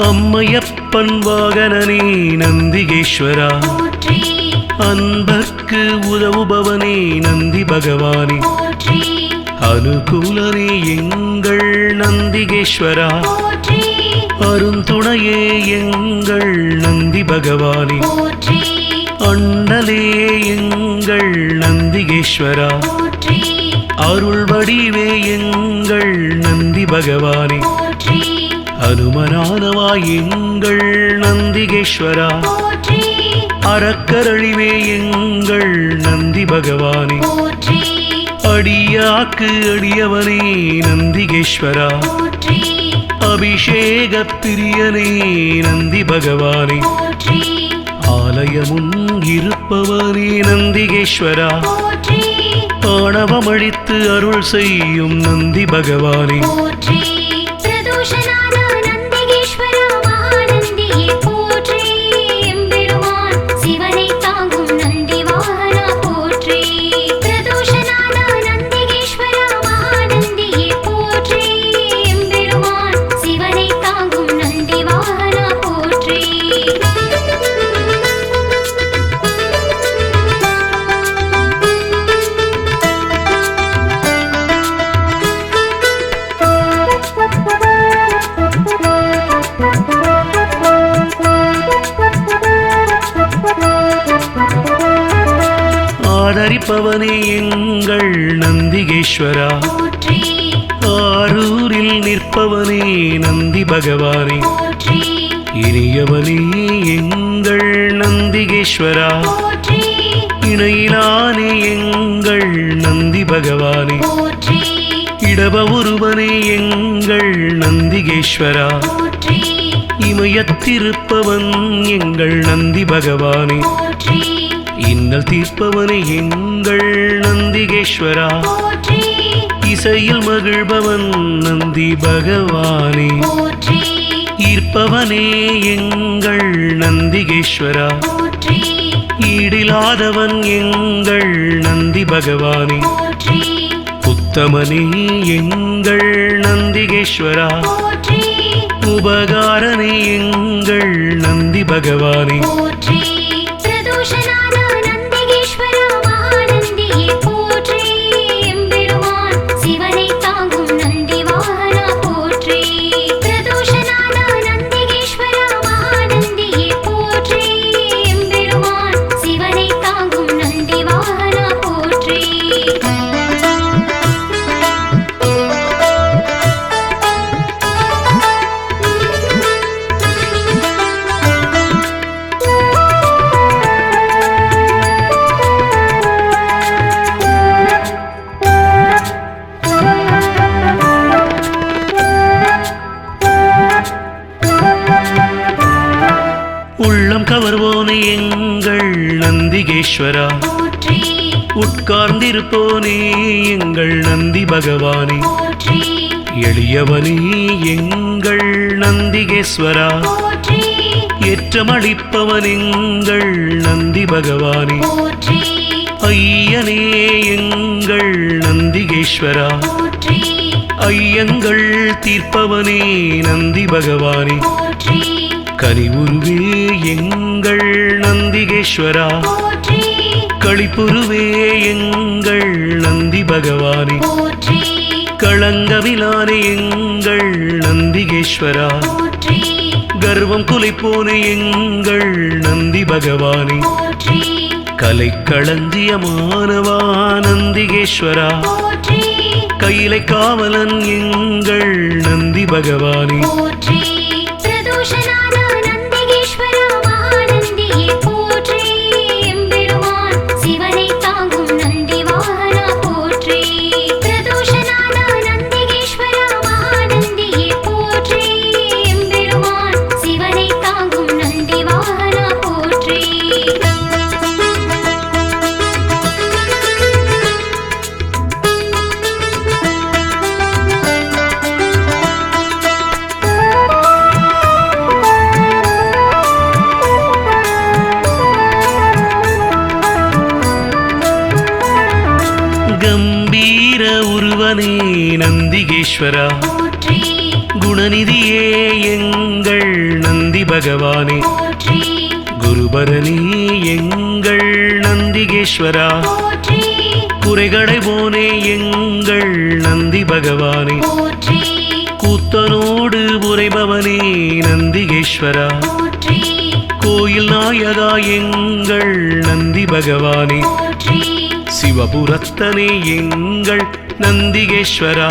அம்மையப்பன் வாகனனே நந்திகேஸ்வரா, அன்பர்க்கு உதவுபவனே நந்தி பகவானே, அனுகூலனே எங்கள் நந்திகேஸ்வரா, அருந்துணையே எங்கள் நந்தி பகவானே, அண்ணலே எங்கள் நந்திகேஸ்வரா, அருள் வடிவே எங்கள் நந்தி பகவானே, அனுமனானவா எங்கள் நந்திகேஸ்வரா, அறக்கரழிவே எங்கள் நந்தி பகவானே, அடியாக்கு அடியவனே நந்திகேஸ்வரா, அபிஷேக பிரியனே நந்தி பகவானே, ஆலயமுன் இருப்பவனே நந்திகேஸ்வரா, ஆணவமழித்து அருள் செய்யும் நந்தி பகவானே, ஆதரிப்பவனே எங்கள் நந்திகேஸ்வரா, ஆரூரில் நிற்பவனே நந்தி பகவானே, இனியவனே எங்கள் நந்திகேஸ்வரா, இணையிலானே எங்கள் நந்தி பகவானே, இடப ஒருவனே எங்கள் நந்திகேஸ்வரா, இமயத்திருப்பவன் எங்கள் நந்தி பகவானே, இன்னல் தீர்ப்பவனே எங்கள் நந்திகேஸ்வரா, இசையில் மகிழ்பவன் நந்தி பகவானே, ஈர்ப்பவனே எங்கள் நந்திகேஸ்வரா, ஈடிலாதவன் எங்கள் நந்தி பகவானே, உத்தமனே எங்கள் நந்திகேஸ்வரா, உபகாரனே எங்கள் நந்தி பகவானே, உள்ளம் கவர்வோனே எங்கள் நந்திகேஸ்வரா, உட்கார்ந்திருப்போனே எங்கள் நந்தி பகவானே, எளியவனே எங்கள் நந்திகேஸ்வரா, ஏற்றமளிப்பவன் எங்கள் நந்தி பகவானே, ஐயனே எங்கள் நந்திகேஸ்வரா, ஐயங்கள் தீர்ப்பவனே நந்தி பகவானே, கனிவுருவே எங்கள் நந்திகேஸ்வரா, களிப்புருவே எங்கள் நந்தி பகவானே, களங்கமிலானே எங்கள் நந்திகேஸ்வரா, கர்வம் குலைப்போனே எங்கள் நந்தி பகவானே, கலை களஞ்சியமானவா நந்திகேஸ்வரா, கையிலை காவலன் எங்கள் நந்தி பகவானே, சிவனை தாங்கும் நந்தி கம்பீர உருவனே நந்திகேஸ்வரா குணநிதியே எங்கள் நந்தி பகவானே குருபரனே எங்கள் நந்திகேஸ்வரா குறைகளை போனே எங்கள் நந்தி பகவானே கூத்தனோடு உரைபவனே நந்திகேஸ்வரா கோயில் நாயகா எங்கள் நந்தி பகவானே சிவபுரத்தனே எங்கள் நந்திகேஸ்வரா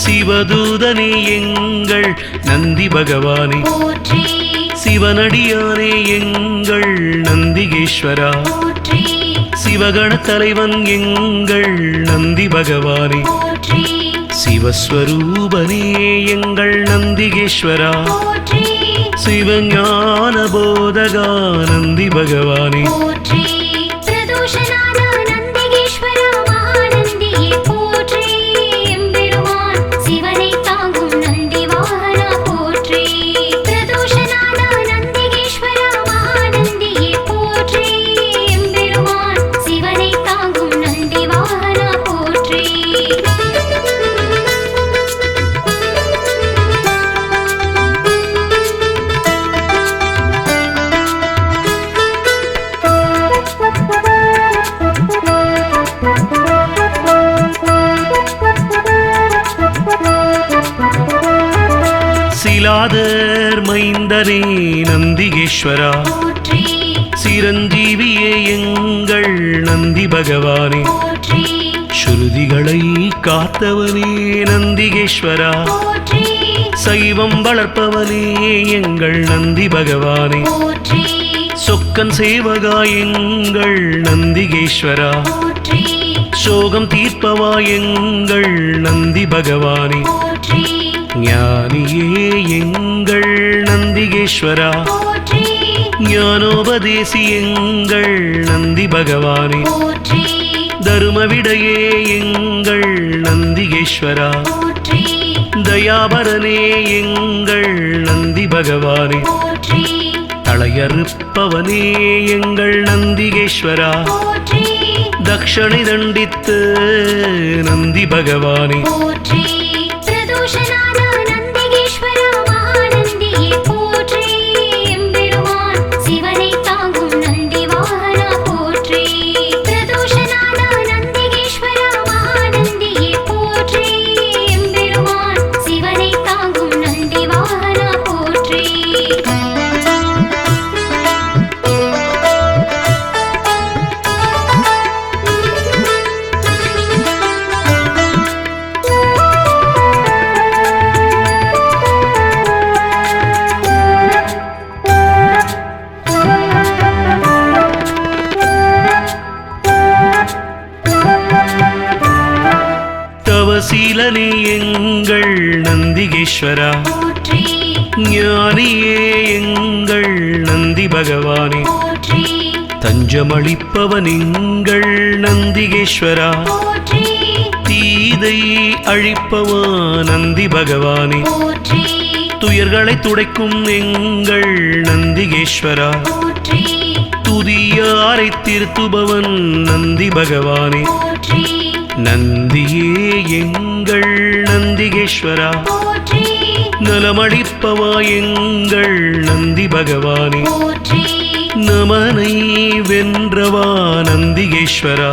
சிவதூதனே எங்கள் நந்தி பகவானே சிவனடியானே எங்கள் நந்திகேஸ்வரா சிவகண தலைவன் எங்கள் நந்தி பகவானே சிவஸ்வரூபனே எங்கள் நந்திகேஸ்வரா சிவஞான போதகா நந்தி பகவானே சிலாதர் மைந்தனே நந்திகேஸ்வரா சிரஞ்சீவியே எங்கள் நந்தி பகவானே ஸ்ருதிகளை காத்தவனே நந்திகேஸ்வரா சைவம் வளர்ப்பவனே எங்கள் நந்தி பகவானே சொக்கன் சேவகா எங்கள் நந்திகேஸ்வரா சோகம் தீர்ப்பவா எங்கள் நந்தி பகவானே ஞானியே எங்கள் நந்திகேஸ்வரா ஞானோபதேசி எங்கள் நந்தி பகவானே தருமவிடையே எங்கள் நந்திகேஸ்வரா தயாபரனே எங்கள் நந்தி பகவானே தலையறுப்பவனே எங்கள் நந்திகேஸ்வரா தக்ஷணை தண்டித்து நந்தி பகவானே சீலனே எங்கள் நந்திகேஸ்வரா ஞானியே எங்கள் நந்தி பகவானே தஞ்சமளிப்பவன் எங்கள் நந்திகேஸ்வரா தீதை அழிப்பவா நந்தி பகவானே துயர்களை துடைக்கும் எங்கள் நந்திகேஸ்வரா துதியாரை திருத்துபவன் நந்தி பகவானே நந்தியே எங்கள் நந்திகேஸ்வரா நலமளிப்பவா எங்கள் நந்தி பகவானே நமனை வென்றவா நந்திகேஸ்வரா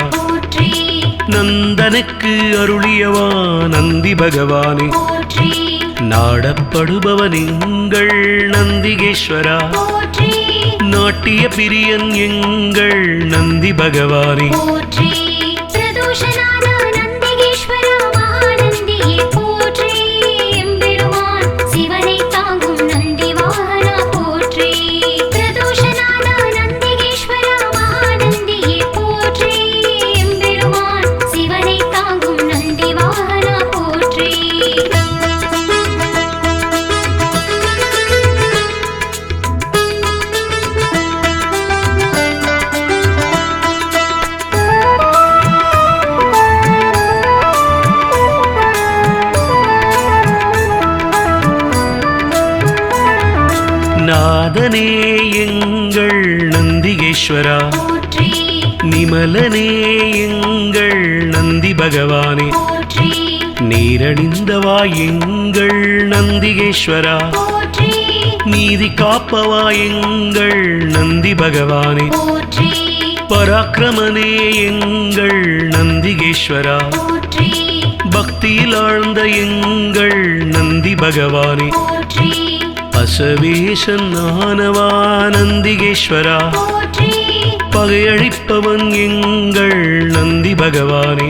நந்தனுக்கு அருளியவா நந்தி பகவானே நாடப்படுபவன் எங்கள் நந்திகேஸ்வரா நாட்டிய பிரியன் எங்கள் நந்தி பகவானே நிர்மலனே எங்கள் நந்தி பகவானே நீரணிந்தவா எங்கள் நந்திகேஸ்வரா நீதி காப்பவா எங்கள் நந்தி பகவானே பராக்கிரமனே எங்கள் நந்திகேஸ்வரா பக்தியில் ஆழ்ந்த எங்கள் நந்தி பகவானே அசவேசன் ஆனவா நந்திகேஸ்வரா பகையழிப்பவன் எங்கள் நந்தி பகவானே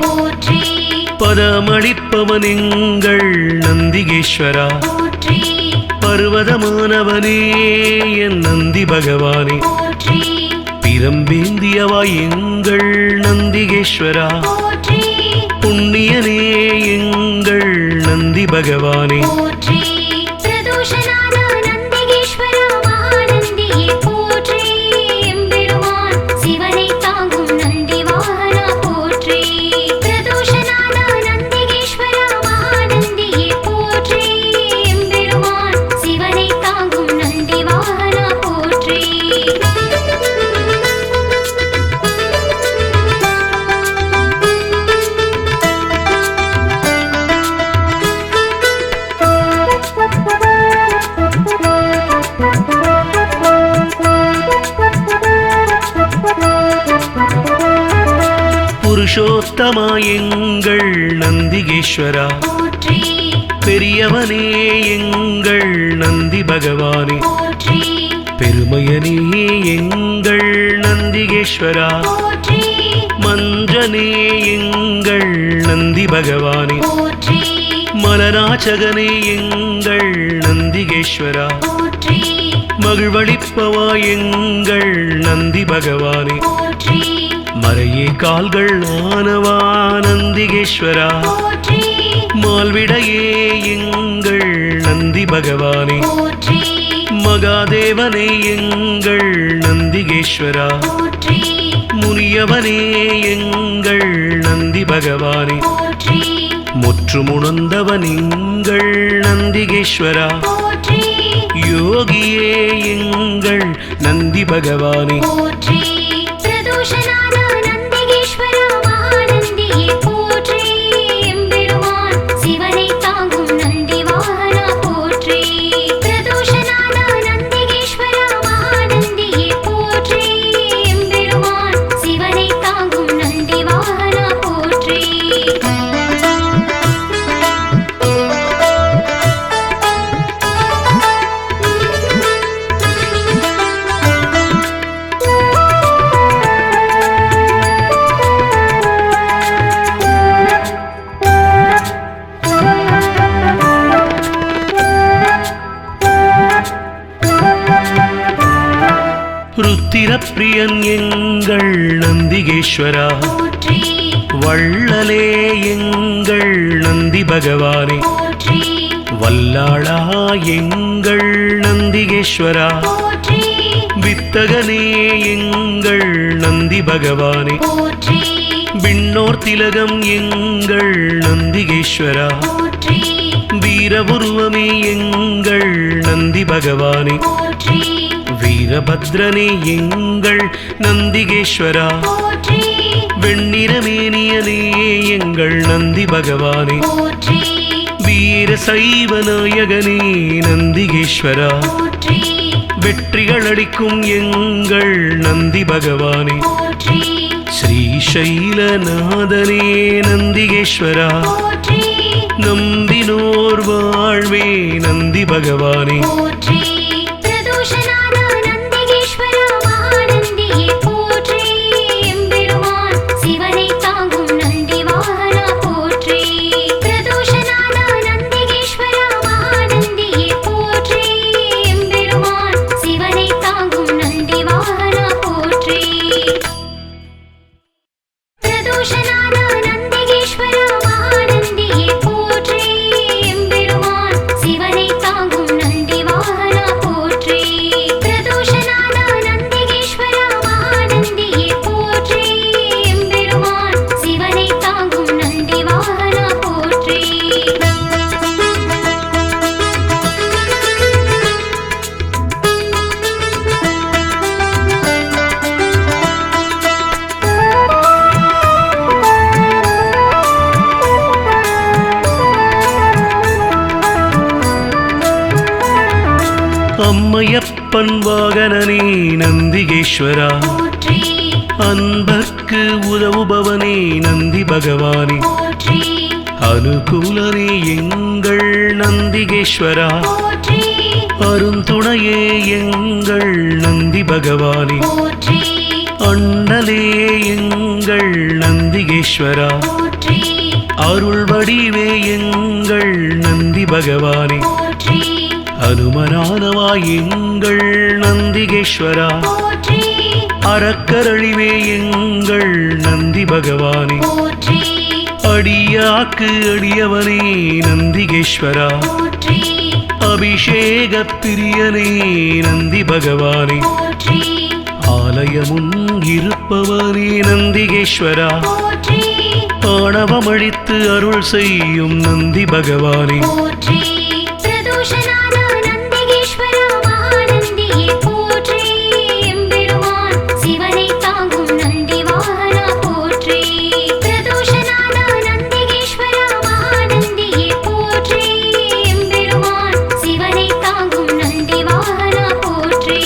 பதமளிப்பவன் எங்கள் நந்திகேஸ்வரா பர்வதமானவனே என் நந்தி பகவானே பிரம்பேந்தியவா எங்கள் நந்திகேஸ்வரா புண்ணியனே எங்கள் நந்தி பகவானே புருஷோத்தமா எங்கள் நந்திகேஸ்வரா பெரியவனே எங்கள் நந்தி பகவானே பெருமையனே எங்கள் நந்திகேஸ்வரா மஞ்சனே எங்கள் நந்தி பகவானே மலராச்சகனே எங்கள் நந்திகேஸ்வரா மகிழ்வளிப்பவா எங்கள் நந்தி பகவானே மறையே கால்கள் ஆனவா நந்திகேஸ்வரா மால்விடையே எங்கள் நந்தி பகவானே மகாதேவனே எங்கள் நந்திகேஸ்வரா முனியவனே எங்கள் நந்தி பகவானே முற்றுமுணர்ந்தவன் எங்கள் நந்திகேஸ்வரா யோகியே எங்கள் நந்தி பகவானே ருத்திரப்பிரியன் எங்கள் நந்திகேஸ்வரா வள்ளலே எங்கள் நந்தி பகவானே வல்லாளா எங்கள் நந்திகேஸ்வரா வித்தகனே எங்கள் நந்தி பகவானே விண்ணோர் திலகம் எங்கள் நந்திகேஸ்வரா வீரபுருவமே எங்கள் நந்தி பகவானே வீரபத்ரனே எங்கள் நந்திகேஸ்வரா வெண்ணிறமேனியனே எங்கள் நந்தி பகவானே வீர சைவ நாயகனே நந்திகேஸ்வரா வெற்றிகள் அளிக்கும் எங்கள் நந்தி பகவானே ஸ்ரீசைலநாதனே நந்திகேஸ்வரா நம்பினோர் வாழ்வே நந்தி பகவானே அம்மையப்பன் வாகனனே நந்திகேஸ்வரா போற்றி அன்பர்க்கு உதவுபவனே நந்தி பகவானே போற்றி அனுகூலனே எங்கள் நந்திகேஸ்வரா போற்றி அருந்துணையே எங்கள் நந்தி பகவானே போற்றி அண்ணலே எங்கள் நந்திகேஸ்வரா போற்றி அருள் வடிவே எங்கள் நந்தி பகவானே போற்றி அனுமரானவா எங்கள் நந்திகேஸ்வரா போற்றி அறக்கரழிவே எங்கள் நந்தி பகவானே போற்றி அடியாக்கு அடியவனே நந்திகேஸ்வரா போற்றி அபிஷேக பிரியனே நந்தி பகவானே போற்றி ஆலயமுன் இருப்பவனே நந்திகேஸ்வரா போற்றி ஆணவமழித்து அருள் செய்யும் நந்தி பகவானே போற்றி பிரதோஷநாத நந்திகேஸ்வரா மகாநந்தியே போற்றி எம்பெருமான் சிவனை தாங்கும் நந்தி வாகனா போற்றி பிரதோஷநாத நந்திகேஸ்வரா மகாநந்தியே போற்றி எம்பெருமான் சிவனை தாங்கும் நந்தி வாகனா போற்றி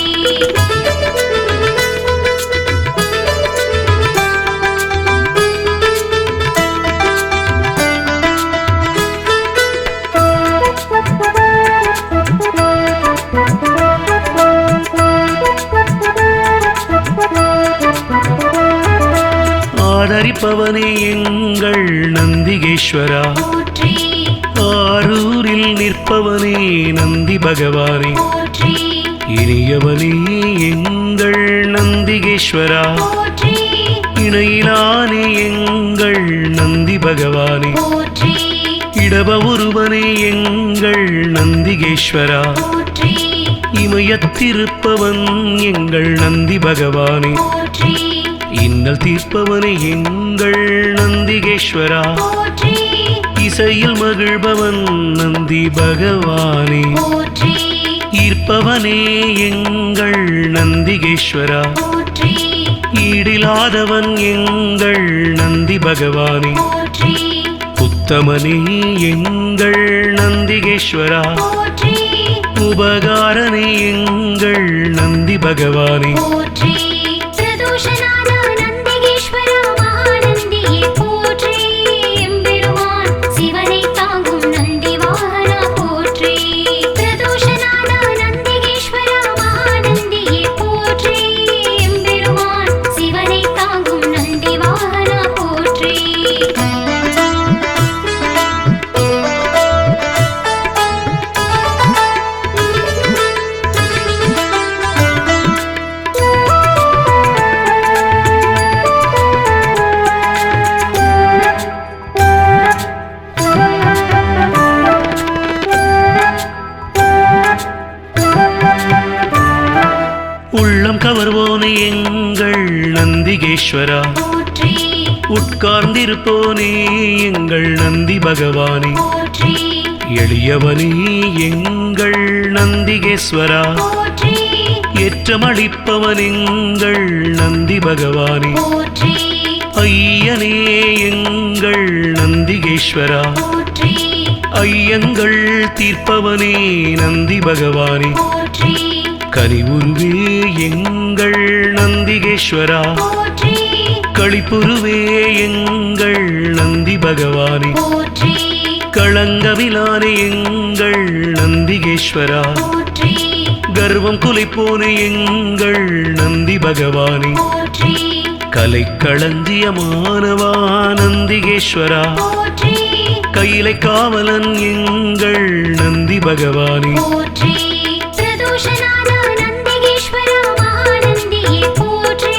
ஆதரிப்பவனே எங்கள் நந்திகேஸ்வரா போற்றி ஆரூரில் நிற்பவனே நந்தி பகவானே போற்றி இனியவனே எங்கள் நந்திகேஸ்வரா போற்றி இணையிலானே எங்கள் நந்தி பகவானே போற்றி இடப ஒருவனே எங்கள் நந்திகேஸ்வரா போற்றி இமயத்திருப்பவன் எங்கள் நந்தி பகவானே போற்றி இன்னல் தீர்ப்பவனே எங்கள் நந்திகேஸ்வரா போற்றி இசையில் மகிழ்பவன் நந்தி பகவானே போற்றி ஈர்ப்பவனே எங்கள் நந்திகேஸ்வரா போற்றி ஈடிலாதவன் எங்கள் நந்தி பகவானே போற்றி உத்தமனே எங்கள் நந்திகேஸ்வரா போற்றி உபகாரனே எங்கள் நந்தி பகவானே போற்றி பிரதோஷநாத நந்திகேஸ்வரா மகாநந்தியே போற்றி எம்பெருமான் சிவனை தாங்கும் நந்தி வாகனா போற்றி பிரதோஷநாத நந்திகேஸ்வரா மகாநந்தியே போற்றி எம்பெருமான் சிவனை தாங்கும் நந்தி வாகனா போற்றி உள்ளம் கவர்வோனே எங்கள் நந்திகேஸ்வரா போற்றி உட்கார்ந்திருப்போனே எங்கள் நந்தி பகவானே போற்றி எளியவனே எங்கள் நந்திகேஸ்வரா போற்றி ஏற்றமளிப்பவன் எங்கள் நந்தி பகவானே போற்றி ஐயனே எங்கள் நந்திகேஸ்வரா போற்றி ஐயங்கள் தீர்ப்பவனே நந்தி பகவானே போற்றி கனிவுருவே எங்கள் நந்திகேஸ்வரா போற்றி களிப்புருவே எங்கள் நந்தி பகவானே போற்றி களங்கமிலானே எங்கள் நந்திகேஸ்வரா போற்றி கர்வம் குலைப்போனே எங்கள் நந்தி பகவானே போற்றி கலைக்களஞ்சியமானவா நந்திகேஸ்வரா போற்றி கையிலை காவலன் எங்கள் நந்தி பகவானே போற்றி பிரதோஷநாத நந்திகேஸ்வரா மகாநந்தியே போற்றி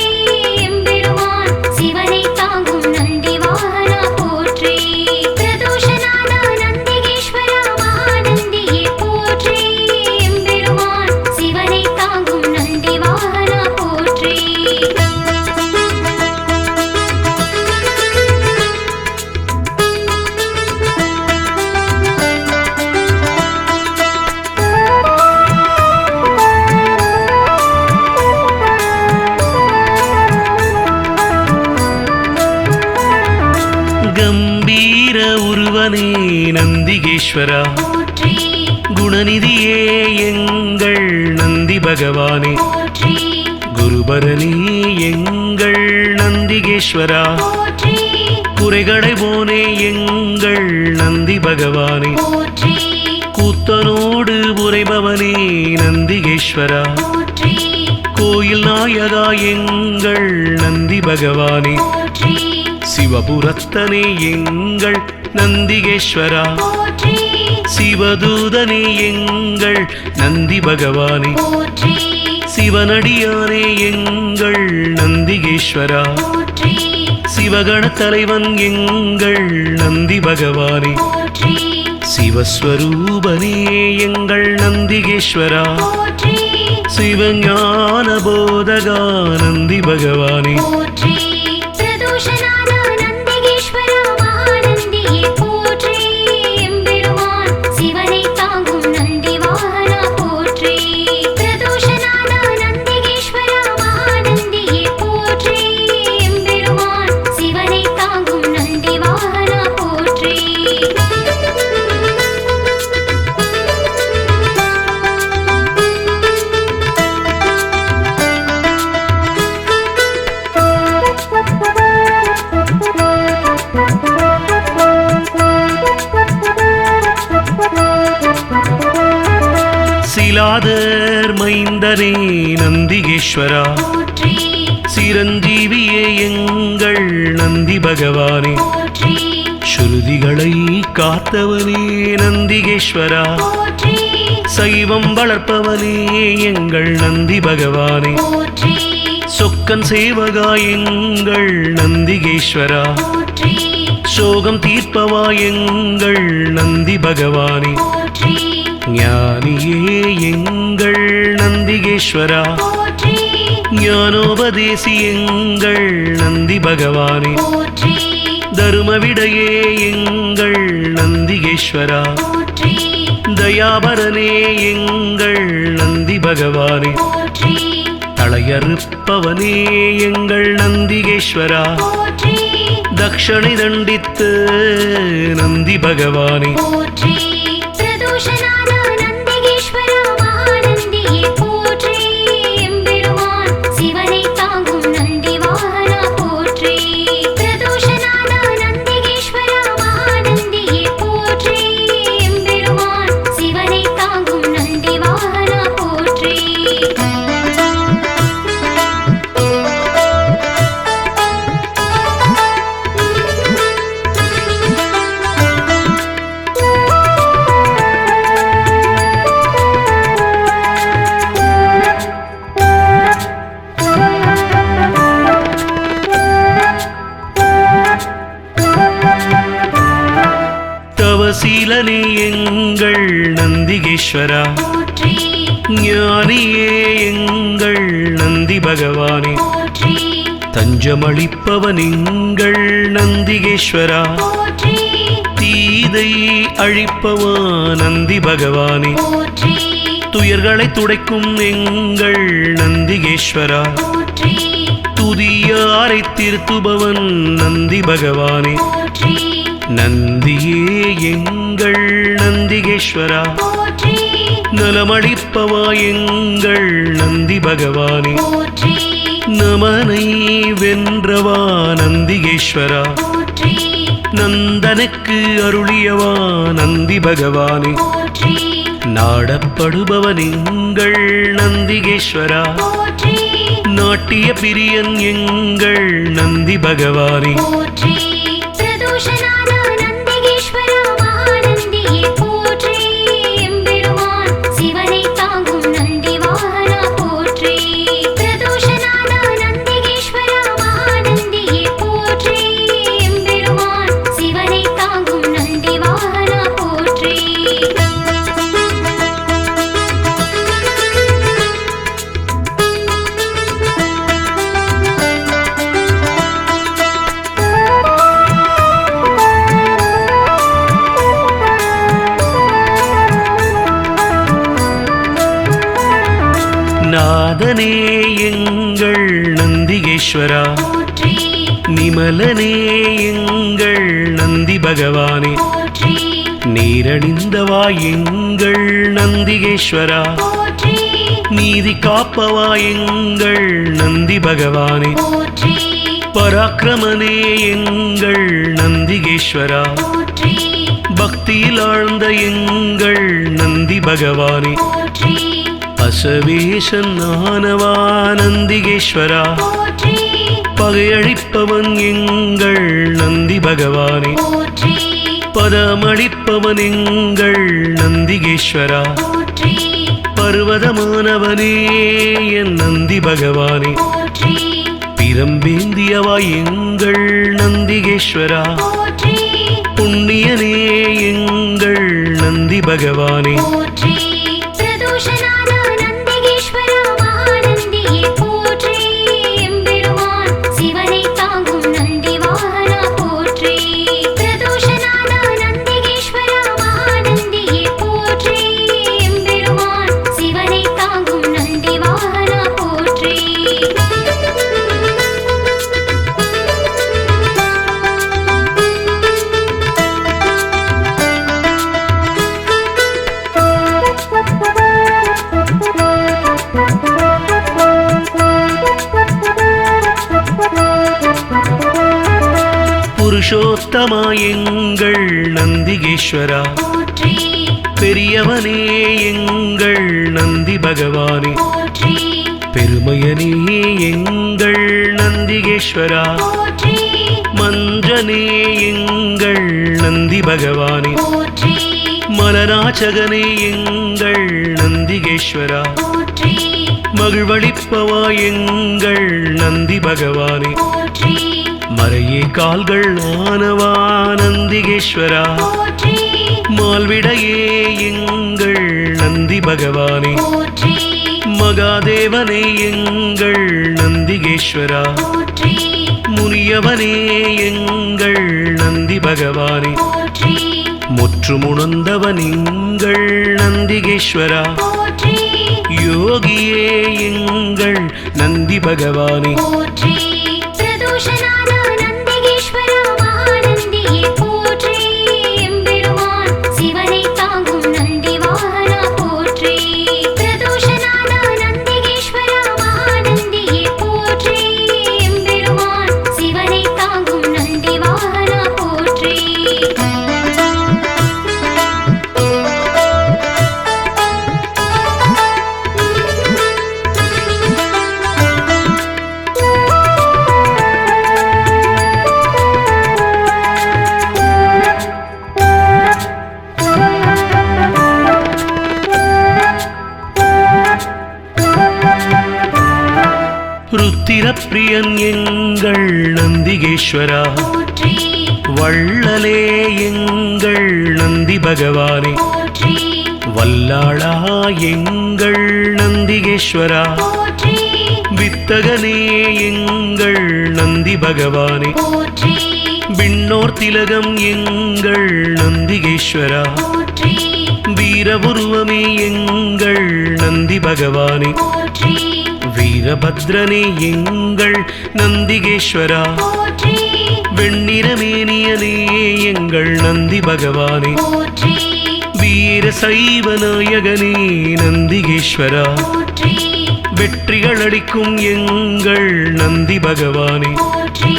எம்பெருமான் சிவனை தாங்கும் நந்தி வாகனா போற்றி பிரதோஷநாத நந்திகேஸ்வரா மகாநந்தியே போற்றி எம்பெருமான் சிவனை தாங்கும் நந்தி வாகனா போற்றி கம்பீர உருவனே நந்திகேஸ்வரா போற்றி குணநிதியே எங்கள் நந்தி பகவானே போற்றி குருபரனே எங்கள் நந்திகேஸ்வரா போற்றி குறைகளை போனே எங்கள் நந்தி பகவானே போற்றி கூத்தனோடு உரைபவனே நந்திகேஸ்வரா போற்றி கோயில் நாயகா எங்கள் நந்தி பகவானே போற்றி சிவபுரத்தனே எங்கள் நந்திகேஸ்வரா போற்றி சிவதூதனே எங்கள் நந்தி பகவானே போற்றி சிவனடியானே எங்கள் நந்திகேஸ்வரா போற்றி சிவகண தலைவன் எங்கள் நந்தி பகவானே போற்றி சிவஸ்வரூபனே எங்கள் நந்திகேஸ்வரா போற்றி சிவஞான போதகா நந்தி பகவானே போற்றி பிரதோஷநாத நந்திகேஸ்வர மகாநந்தியே போற்றி எம்பெருமான் சிவனை தாங்கும் நந்தி வாகனா போற்றி பிரதோஷநாத நந்திகேஸ்வர மகாநந்தியே போற்றி எம்பெருமான் சிவனை தாங்கும் நந்தி வாகனா போற்றி சிலாதர் மைந்தனே நந்திகேஸ்வரா போற்றி சிரஞ்சீவியே எங்கள் நந்தி பகவானே போற்றி ஸ்ருதிகளை காத்தவனே நந்திகேஸ்வரா போற்றி சைவம் வளர்ப்பவனே எங்கள் நந்தி பகவானே போற்றி சொக்கன் சேவகா எங்கள் நந்திகேஸ்வரா போற்றி சோகம் தீர்ப்பவா எங்கள் நந்தி பகவானே போற்றி ஞானியே எங்கள் நந்திகேஸ்வரா போற்றி ஞானோபதேசி எங்கள் நந்தி பகவானே போற்றி தருமவிடையே எங்கள் நந்திகேஸ்வரா போற்றி தயாபரனே எங்கள் நந்தி பகவானே போற்றி தளையறுப்பவனே எங்கள் நந்திகேஸ்வரா போற்றி தக்ஷணை தண்டித்து நந்தி பகவானே போற்றி பிரதோஷநாத நந்திகேஸ்வர மகாநந்தியே போற்றி எம்பெருமான் சிவனை தாங்கும் நந்தி வாகனா போற்றி பிரதோஷநாத நந்திகேஸ்வர மகாநந்தியே போற்றி எம்பெருமான் சிவனை தாங்கும் நந்தி வாகனா போற்றி தவசீலனே எங்கள் நந்திகேஸ்வரா போற்றி ஞானியே எங்கள் நந்தி பகவானே போற்றி தஞ்சமளிப்பவன் எங்கள் நந்திகேஸ்வரா போற்றி தீதை அழிப்பவா நந்தி பகவானே போற்றி துயர்களை துடைக்கும் எங்கள் நந்திகேஸ்வரா போற்றி துதியாரை திருத்துபவன் நந்தி பகவானே போற்றி நந்தியே எங்கள் நந்திகேஸ்வரா போற்றி நலமளிப்பவா எங்கள் நந்தி பகவானே போற்றி நமனை வென்றவா நந்திகேஸ்வரா போற்றி நந்தனுக்கு அருளியவா நந்தி பகவானே போற்றி நாடப்படுபவன் எங்கள் நந்திகேஸ்வரா போற்றி நாட்டிய பிரியன் எங்கள் நந்தி பகவானே போற்றி பிரதோஷநாத நந்திகேஸ்வர மகாநந்தியே போற்றி எம்பெருமான் சிவனை தாங்கும் நந்தி வாகனா போற்றி பிரதோஷநாத நந்திகேஸ்வர மகாநந்தியே போற்றி எம்பெருமான் சிவனை தாங்கும் நந்தி வாகனா போற்றி நாதனே எங்கள் நந்திகேஸ்வரா போற்றி நிமலனே எங்கள் நந்தி பகவானே போற்றி நீரணிந்தவா எங்கள் நந்திகேஸ்வரா, போற்றி நீதி காப்பவா எங்கள் நந்தி பகவானே, போற்றி பராக்கிரமனே எங்கள் நந்திகேஸ்வரா, போற்றி பக்தியில் ஆழ்ந்த எங்கள் நந்தி பகவானே, போற்றி அசவேசன் ஆனவா நந்திகேஸ்வரா, போற்றி பகையழிப்பவன் எங்கள் நந்தி பகவானே, போற்றி பதமளிப்பவன் எங்கள் நந்திகேஸ்வரா, போற்றி பர்வதமானவனே என் நந்தி பகவானே, போற்றி பிரம்பேந்தியவா எங்கள் நந்திகேஸ்வரா, போற்றி புண்ணியனே எங்கள் நந்தி பகவானே, போற்றி பிரதோஷநாத நந்திகேஸ்வரா மகாநந்தியே போற்றி எம்பெருமான் சிவனை தாங்கும் நந்தி வாகனா போற்றி பிரதோஷநாத நந்திகேஸ்வரா மகாநந்தியே போற்றி எம்பெருமான் சிவனை தாங்கும் நந்தி வாகனா போற்றி புருஷோத்தமா எங்கள் நந்திகேஸ்வரா, போற்றி பெரியவனே எங்கள் நந்தி பகவானே, போற்றி பெருமையனே எங்கள் நந்திகேஸ்வரா, போற்றி மஞ்சனே எங்கள் நந்தி பகவானே, போற்றி மலராச்சகனே எங்கள் நந்திகேஸ்வரா, போற்றி மகிழ்வளிப்பவா எங்கள் நந்தி பகவானே, போற்றி மறையே கால்கள் ஆனவா நந்திகேஸ்வரா, போற்றி மால்விடையே எங்கள் நந்தி பகவானே, போற்றி மகாதேவனே எங்கள் நந்திகேஸ்வரா, போற்றி முனியவனே எங்கள் நந்தி பகவானே, போற்றி முற்றுமுணர்ந்தவன் எங்கள் நந்திகேஸ்வரா, போற்றி யோகியே எங்கள் நந்தி பகவானே, போற்றி பிரதோஷநாத நந்திகேஸ்வரா மகாநந்தியே போற்றி எம்பெருமான் சிவனை தாங்கும் நந்தி வாகனா போற்றி பிரதோஷநாத நந்திகேஸ்வரா மகாநந்தியே போற்றி எம்பெருமான் சிவனை தாங்கும் நந்தி வாகனா போற்றி ருத்திரப்பிரியன் எங்கள் நந்திகேஸ்வரா, போற்றி வள்ளலே எங்கள் நந்தி பகவானே, போற்றி வல்லாளா எங்கள் நந்திகேஸ்வரா, போற்றி வித்தகனே எங்கள் நந்தி பகவானே, போற்றி விண்ணோர் திலகம் எங்கள் நந்திகேஸ்வரா, போற்றி வீரபுருவமே எங்கள் நந்தி பகவானே, போற்றி வீரபத்ரனே எங்கள் நந்திகேஸ்வரா, போற்றி வெண்ணிறமேனியனே எங்கள் நந்தி பகவானே, போற்றி வீர சைவ நாயகனே நந்திகேஸ்வரா, போற்றி வெற்றிகள் அளிக்கும் எங்கள் நந்தி பகவானே, போற்றி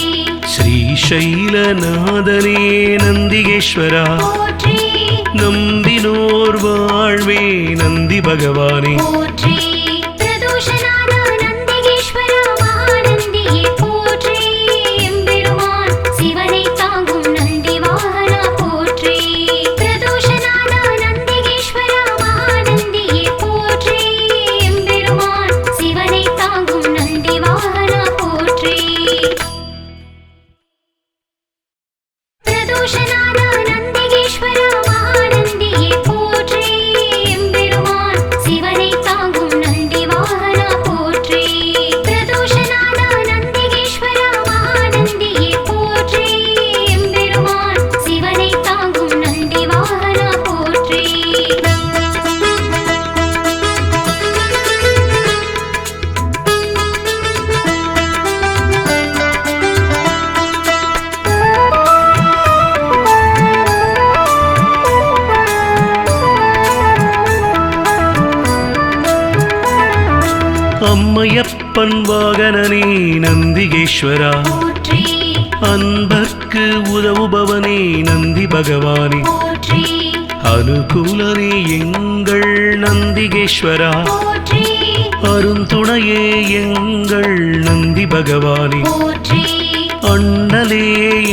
ஸ்ரீசைலநாதனே நந்திகேஸ்வரா, போற்றி நம்பினோர் வாழ்வே நந்தி பகவானே, போற்றி பிரதோஷநாத நந்திகேஸ்வரா மகாநந்தியே போற்றி எம்பெருமான் சிவனை தாங்கும் நந்தி வாகனா போற்றி பிரதோஷநாத நந்திகேஸ்வரா மகாநந்தியே போற்றி எம்பெருமான் சிவனை தாங்கும் நந்தி வாகனா போற்றி பிரதோஷநாத நந்திகேஸ்வரா மகாநந்தியே போற்றி எம்பெருமான் சிவனை தாங்கும் நந்தி வாகனா போற்றி பிரதோஷநாத நந்திகேஸ்வரா மகாநந்தியே போற்றி எம்பெருமான் சிவனை தாங்கும் நந்தி வாகனா போற்றி அம்மையப்பன் வாகனனே நந்திகேஸ்வரா, போற்றி அன்பர்க்கு உதவுபவனே நந்தி பகவானே, போற்றி அனுகூலனே எங்கள் நந்திகேஸ்வரா, போற்றி அருந்துணையே எங்கள் நந்தி பகவானே, போற்றி அண்ணலே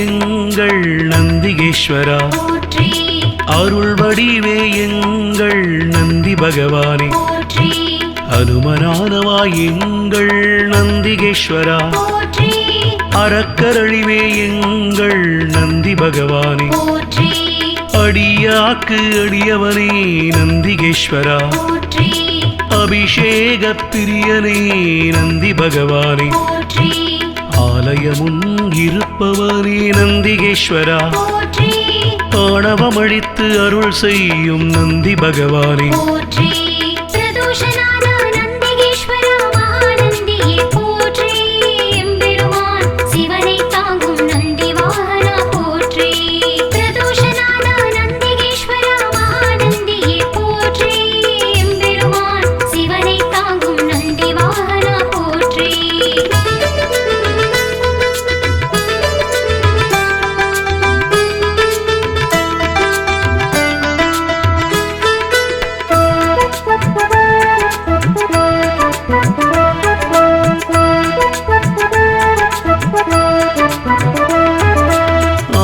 எங்கள் நந்திகேஸ்வரா, போற்றி அருள் வடிவே எங்கள் நந்தி பகவானே, போற்றி அனுமனானவா எங்கள் நந்திகேஸ்வரா, போற்றி அறக்கரழிவே எங்கள் நந்தி பகவானே, போற்றி அடியாக்கு அடியவனே நந்திகேஸ்வரா, போற்றி அபிஷேக பிரியனே நந்தி பகவானே, போற்றி ஆலயமுன் இருப்பவனே நந்திகேஸ்வரா, போற்றி ஆணவமழித்து அருள் செய்யும் நந்தி பகவானே, போற்றி பிரதோஷநாத நந்திகேஸ்வரா மகாநந்தியே போற்றி எம்பெருமான் சிவனை தாங்கும் நந்தி வாகனா போற்றி பிரதோஷநாத நந்திகேஸ்வரா மகாநந்தியே போற்றி எம்பெருமான் சிவனை தாங்கும் நந்தி வாகனா போற்றி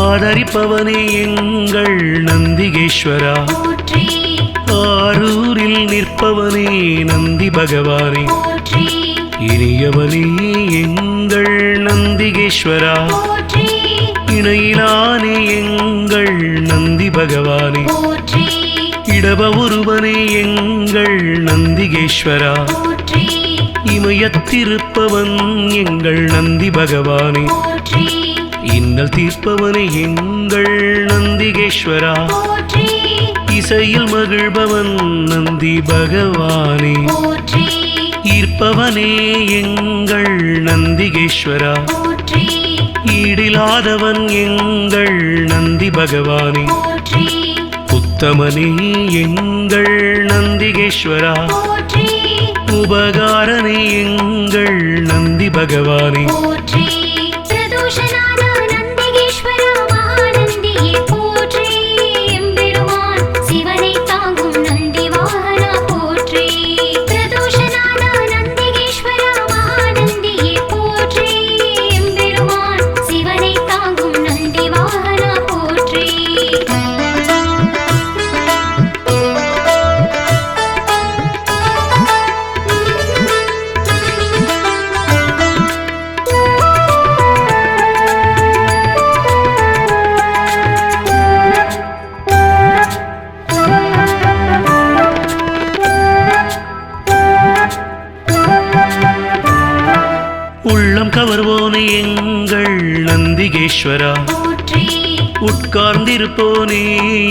ஆதரிப்பவனே எங்கள் நந்திகேஸ்வரா, போற்றி ஆரூரில் நிற்பவனே நந்தி பகவானே, போற்றி இனியவனே எங்கள் நந்திகேஸ்வரா, போற்றி இணையிலானே எங்கள் நந்தி பகவானே, போற்றி இடப ஒருவனே எங்கள் நந்திகேஸ்வரா, போற்றி இமயத்திருப்பவன் எங்கள் நந்தி பகவானே, போற்றி இன்னல் தீர்ப்பவனே எங்கள் நந்திகேஸ்வரா, போற்றி இசையில் மகிழ்பவன் நந்தி பகவானே, போற்றி ஈர்ப்பவனே எங்கள் நந்திகேஸ்வரா, போற்றி ஈடிலாதவன் எங்கள் நந்தி பகவானே, போற்றி உத்தமனே எங்கள் நந்திகேஸ்வரா, போற்றி உபகாரனே எங்கள் நந்தி பகவானே, போற்றி பிரதோஷநாத நந்திகேஸ்வரா மகாநந்தியே போற்றி எம்பெருமான் சிவனை தாங்கும் நந்தி வாகனா போற்றி பிரதோஷநாத நந்திகேஸ்வரா மகாநந்தியே போற்றி எம்பெருமான் சிவனை தாங்கும் நந்தி வாகனா போற்றி உள்ளம் கவர்வோனே எங்கள் நந்திகேஸ்வரா, போற்றி உட்கார்ந்திருப்போனே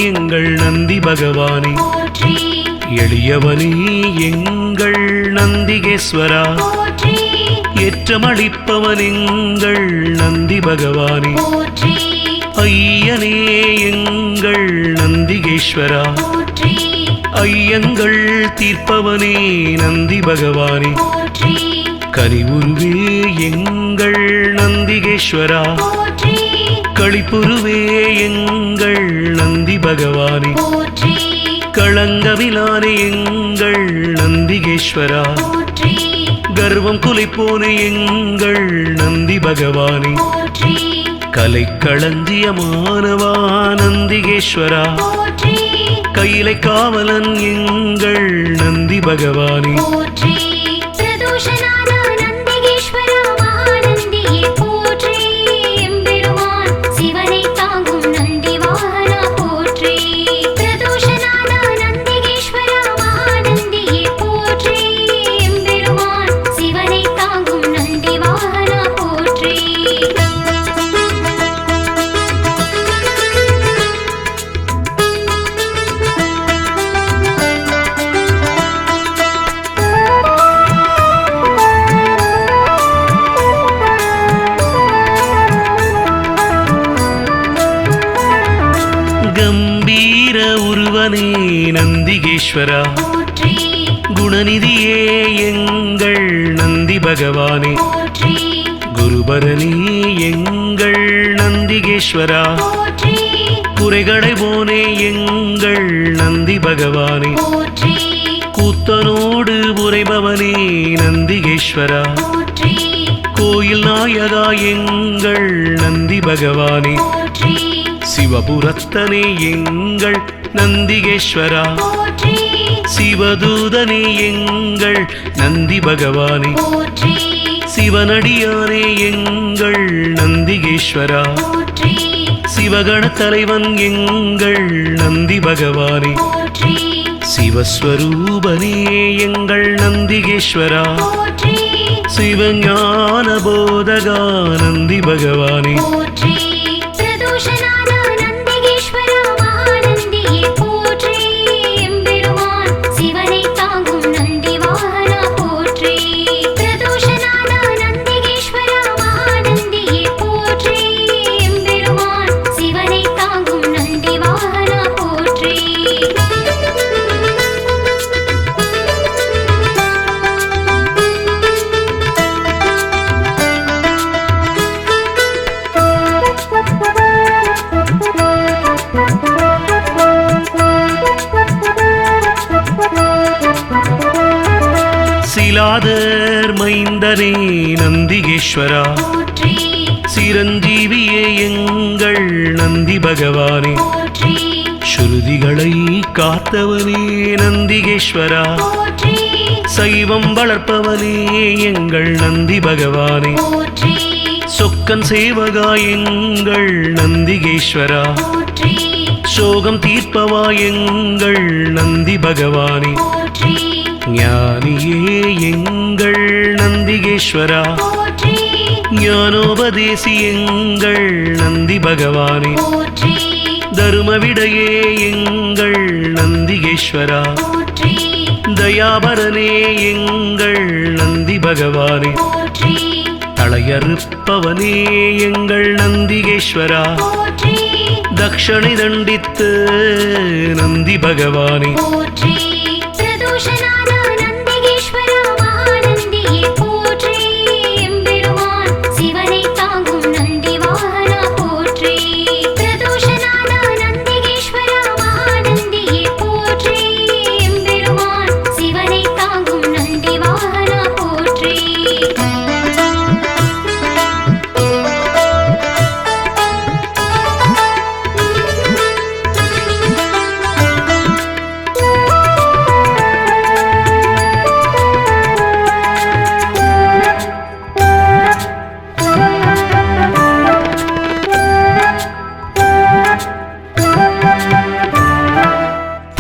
எங்கள் நந்தி பகவானே, போற்றி எளியவனே எங்கள் நந்திகேஸ்வரா, போற்றி ஏற்றமளிப்பவன் எங்கள் நந்தி பகவானே, போற்றி ஐயனே எங்கள் நந்திகேஸ்வரா, போற்றி ஐயங்கள் தீர்ப்பவனே நந்தி பகவானே, போற்றி கனிவுருவே எங்கள் நந்திகேஸ்வரா, போற்றி களிப்புருவே எங்கள் நந்தி பகவானே, போற்றி களங்கமிலானே எங்கள் நந்திகேஸ்வரா, போற்றி கர்வம் குலைப்போனே எங்கள் நந்தி பகவானே, போற்றி கலைக்களஞ்சியமானவா நந்திகேஸ்வரா, போற்றி கையிலை காவலன் எங்கள் நந்தி பகவானே, போற்றி பிரதோஷநாத நந்திகேஸ்வரா மகாநந்தியே போற்றி எம்பெருமான் சிவனை தாங்கும் நந்தி வாகனா போற்றி பிரதோஷநாத நந்திகேஸ்வரா மகாநந்தியே போற்றி எம்பெருமான் சிவனை தாங்கும் நந்தி வாகனா போற்றி கம்பீர உருவனே நந்திகேஸ்வரா, போற்றி குணநிதியே எங்கள் நந்தி பகவானே போற்றி குருபரணி எங்கள் நந்திகேஸ்வரா போற்றி குறைகளை போனே எங்கள் நந்தி பகவானே போற்றி கூத்தனோடு உரைபவனே நந்திகேஸ்வரா போற்றி கோயில் நாயகா எங்கள் நந்தி பகவானே போற்றி சிவபுரத்தனே எங்கள் நந்திகேஸ்வரா போற்றி சிவதூதனே எங்கள் நந்தி பகவானே போற்றி சிவனடியானே எங்கள் நந்திகேஸ்வரா போற்றி சிவகண தலைவன் எங்கள் நந்தி பகவானே போற்றி சிவஸ்வரூபனே எங்கள் நந்திகேஸ்வரா போற்றி சிவஞான போதகா நந்தி பகவானே போற்றி பிரதோஷநாத நந்திகேஸ்வர மகாநந்தியே போற்றி எம்பெருமான் சிவனை தாங்கும் நந்தி வாகனா போற்றி பிரதோஷநாத நந்திகேஸ்வர மகாநந்தியே போற்றி எம்பெருமான் சிவனை தாங்கும் நந்தி வாகனா போற்றி சிலாதர் மைந்தனே நந்திகேஸ்வரா போற்றி சிரஞ்சீவியே எங்கள் நந்தி பகவானே போற்றி ஸ்ருதிகளை காத்தவனே நந்திகேஸ்வரா போற்றி சைவம் வளர்ப்பவனே எங்கள் நந்தி பகவானே போற்றி சொக்கன் சேவகா எங்கள் நந்திகேஸ்வரா போற்றி சோகம் தீர்ப்பவா எங்கள் நந்தி பகவானே போற்றி ஞானியே எங்கள் நந்திகேஸ்வரா போற்றி ஞானோபதேசி எங்கள் நந்தி பகவானே போற்றி தருமவிடையே எங்கள் நந்திகேஸ்வரா போற்றி தயாபரனே எங்கள் நந்தி பகவானே போற்றி தளையறுப்பவனே எங்கள் நந்திகேஸ்வரா போற்றி தக்ஷணை தண்டித்து நந்தி பகவானே போற்றி பிரதோஷநாத நந்திகேஸ்வர மகாநந்தியே போற்றி எம்பெருமான் சிவனை தாங்கும் நந்தி வாகனா போற்றி பிரதோஷநாத நந்திகேஸ்வர மகாநந்தியே போற்றி எம்பெருமான் சிவனை தாங்கும் நந்தி வாகனா போற்றி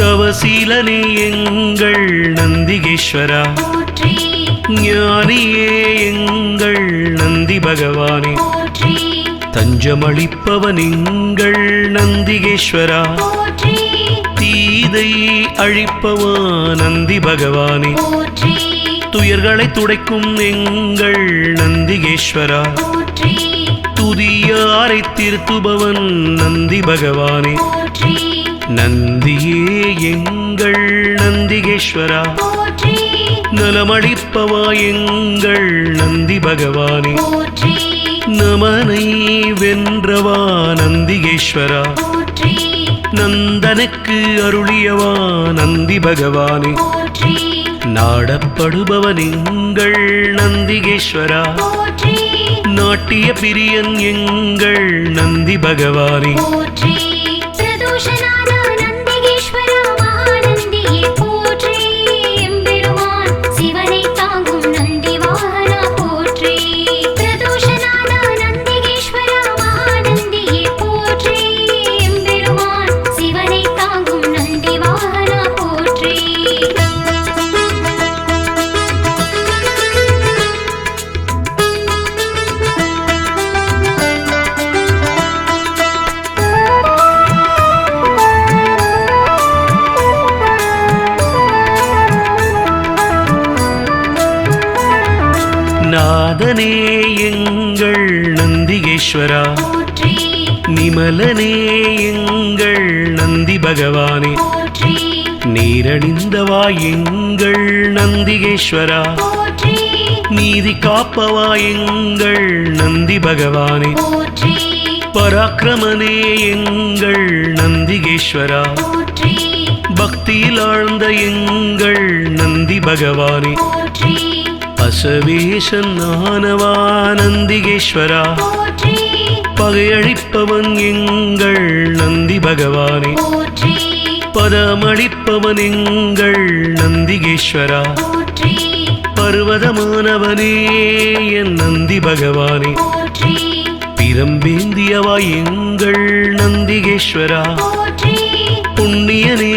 தவசீலனே எங்கள் நந்திகேஸ்வரா போற்றி ஞானியே எங்கள் நந்தி பகவானே போற்றி தஞ்சமளிப்பவன் எங்கள் நந்திகேஸ்வரா போற்றி தீதை அழிப்பவா நந்தி பகவானே போற்றி துயர்களை துடைக்கும் எங்கள் நந்திகேஸ்வரா போற்றி துதியாரை திருத்துபவன் நந்தி பகவானே போற்றி நந்தியே எங்கள் நந்திகேஸ்வரா போற்றி நலமளிப்பவா எங்கள் நந்தி பகவானே போற்றி நமனை வென்றவா நந்திகேஸ்வரா போற்றி நந்தனுக்கு அருளியவா நந்தி பகவானே போற்றி நாடப்படுபவன் எங்கள் நந்திகேஸ்வரா போற்றி நாட்டிய பிரியன் எங்கள் நந்தி பகவானே போற்றி பிரதோஷநாத நந்திகேஸ்வர மகாநந்தியே போற்றி எம்பெருமான் சிவனை தாங்கும் நந்தி வாகனா போற்றி பிரதோஷநாத நந்திகேஸ்வர மகாநந்தியே போற்றி எம்பெருமான் சிவனை தாங்கும் நந்தி வாகனா போற்றி நாதனே எங்கள் நந்திகேஸ்வரா போற்றி நிமலனே எங்கள் நந்தி பகவானே போற்றி நீரணிந்தவா எங்கள் நந்திகேஸ்வரா, போற்றி நீதி காப்பவா எங்கள் நந்தி பகவானே, போற்றி பராக்கிரமனே எங்கள் நந்திகேஸ்வரா, போற்றி பக்தியில் ஆழ்ந்த எங்கள் நந்தி பகவானே, போற்றி பசவேசன் ஆனவா நந்திகேஸ்வரா, போற்றி பகையழிப்பவன் எங்கள் நந்தி பகவானே, போற்றி பதமளிப்பவன் எங்கள் நந்திகேஸ்வரா, போற்றி பர்வதமானவனே என் நந்தி பகவானே, போற்றி பிரம்பேந்தியவா எங்கள் நந்திகேஸ்வரா, போற்றி புண்ணியனே